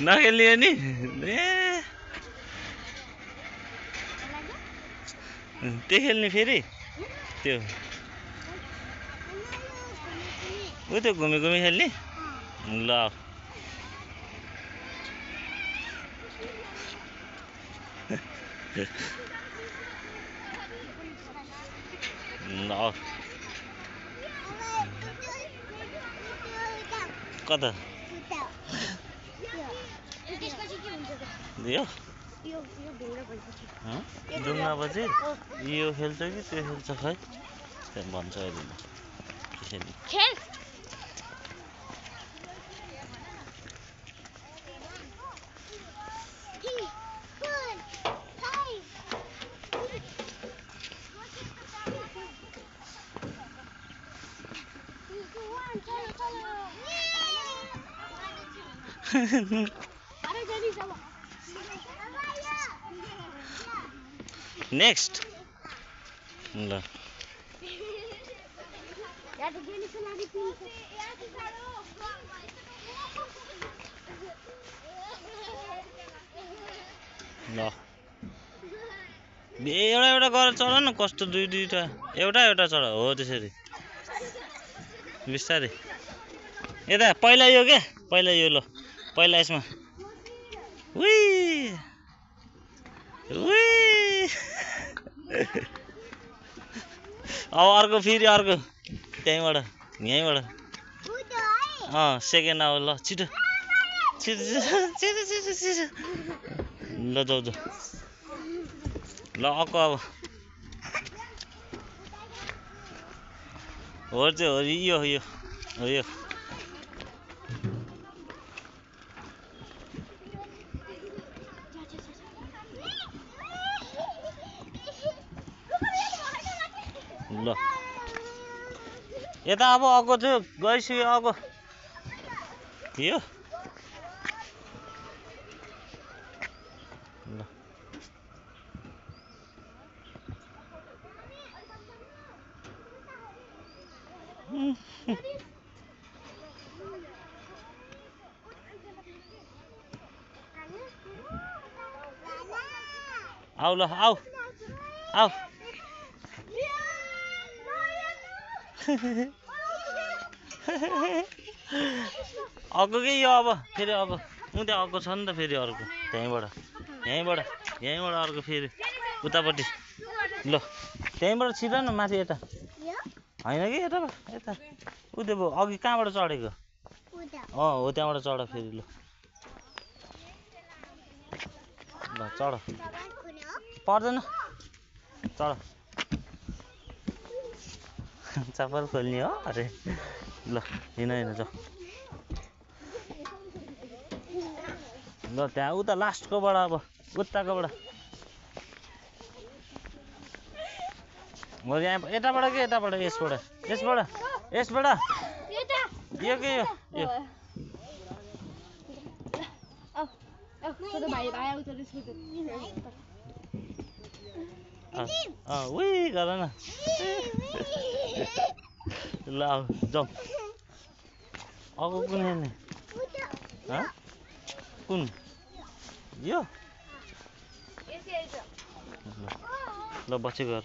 नखेल्ने नि ए त्यो खेल्ने फेरि त्यो ऊ त्यो घुमी घुमी खेल्ने ल कता यो ढुङ्गापछि यो खेल्छ कि त्यो खेल्छ खै त्यहाँ भन्छ अहिले नेक्स्ट ल ल एउटा एउटा गरेर चढ न कस्तो दुई दुईटा एउटा एउटा चढ हो त्यसरी बिस्तारै यता पहिला यो क्या पहिला यो ल पहिला यसमा उई उई अब अर्को फेरि अर्को त्यहीँबाट यहीँबाट सेकेन्ड अब ल छिटो छिटो छिटो छिटो छिटो ल जाऊ जाऊ ल अक्क अब हो चाहिँ हो यो यो हो यो ल यता अब आएको थियो गइसक्यो अब यो ल आऊ ल आऊ आऊ अर्को के यो अब फेरि अर्को उता अर्को छ नि त फेरि अर्को त्यहीँबाट यहीँबाट अर्को फेरि उतापट्टि ल त्यहीँबाट छिट न माथि यता होइन कि यता यता उता भयो अघि कहाँबाट चढेको हो त्यहाँबाट चढ फेरि ल ल चढ पर्दैन चढ चप्पल खोल्ने हो अरे ल हिँड हिँड जाऊ ल त्यहाँ उता लास्टकोबाट अब उताकोबाट म यहाँ यताबाट कि यताबाट यसबाट यो के यो उही गर न ल जाऊ अब कुन हेर्ने कुन यो ल बच्ची गर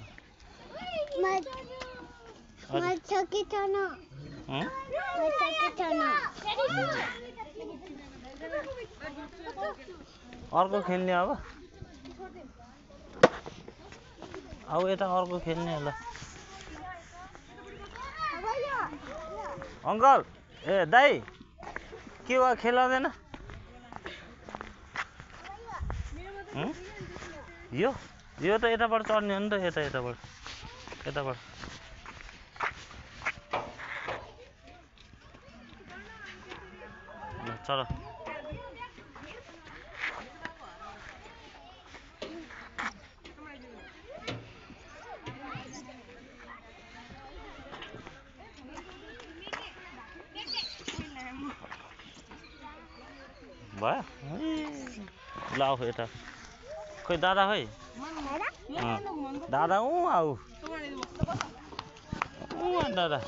अर्को खेल्ने अब यता अर्को खेल्ने ल अङ्कल ए दाइ के भयो खेलाउँदैन यो त यताबाट चढ्ने हो नि त यताबाट ल चल भयो ल आऊ यता खोइ दादा खोइ दादा आऊ दादा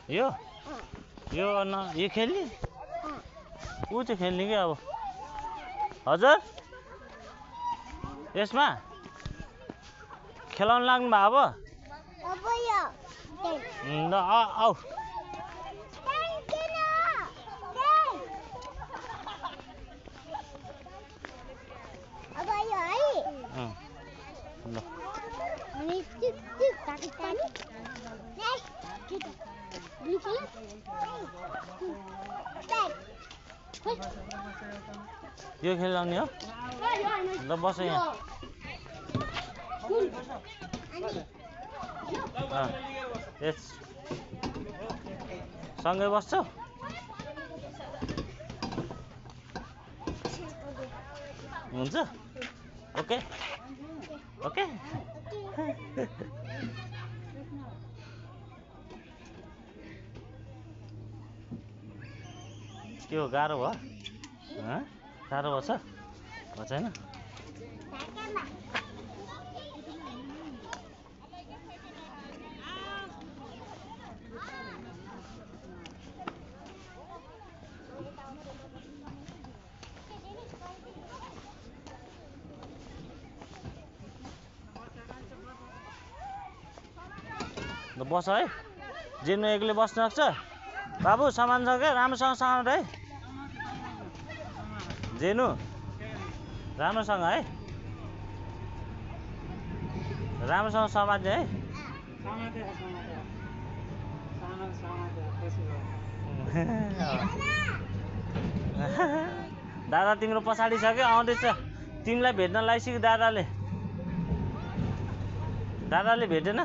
यो यो खेल्ने ऊ चाहिँ खेल्ने कि अब हजुर यसमा खेलाउन लाग्नु भयो अब ल आऊ यो खेलाउने हो ल बस यहाँ यस सँगै बस्छौ हुन्छ ओके ओके के हो गाह्रो भयो गाह्रो भयो छैन ल बस है जेनु एक्लै बस्न सक्छ बाबु सामान छ क्या राम्रोसँग सामान है जेनु राम्रोसँग है राम्रोसँग समात्ने है दादा तिम्रो पछाडि छ क्या आउँदैछ तिमीलाई भेट्न लाइसक्यो दादाले भेटेन